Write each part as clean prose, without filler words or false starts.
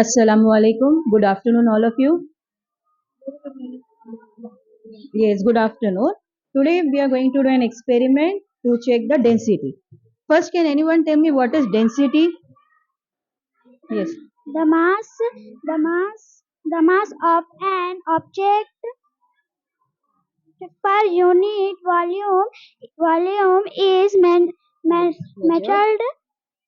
Assalamu alaikum. Good afternoon, all of you. Yes, good afternoon. Today we are going to do an experiment to check the density. First, can anyone tell me what is density? Yes. The mass, the mass of an object per unit volume is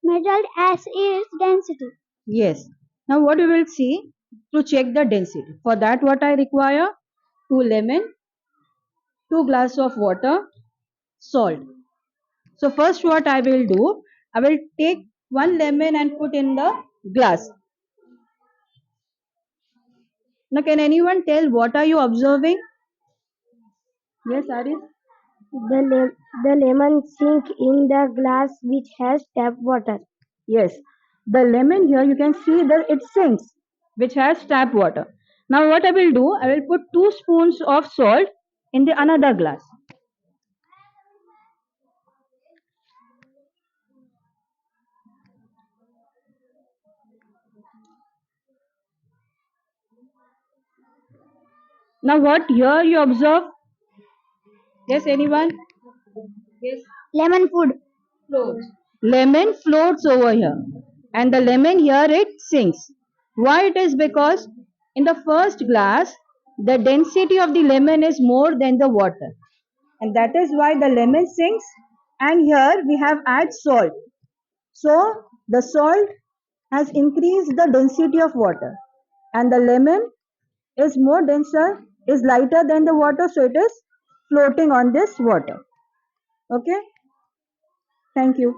measured as its density. Yes. Now, what we will see to check the density. For that, what I require? Two lemon, two glass of water, salt. So first, what I will do? I will take one lemon and put in the glass. Now, can anyone tell what are you observing? Yes, Arif. The lemon sink in the glass which has tap water. Yes, the lemon here you can see that it sinks, which has tap water. Now what I will do, I will put 2 spoons of salt in the another glass. Now what here you observe? Yes, anyone? Yes. Lemon food. Floats. Lemon floats over here, and the lemon here it sinks. Why it is? Because in the first glass the density of the lemon is more than the water, and that is why the lemon sinks. And here we have add salt. So the salt has increased the density of water, and the lemon is more denser, is lighter than the water, so it is floating on this water. Okay, thank you.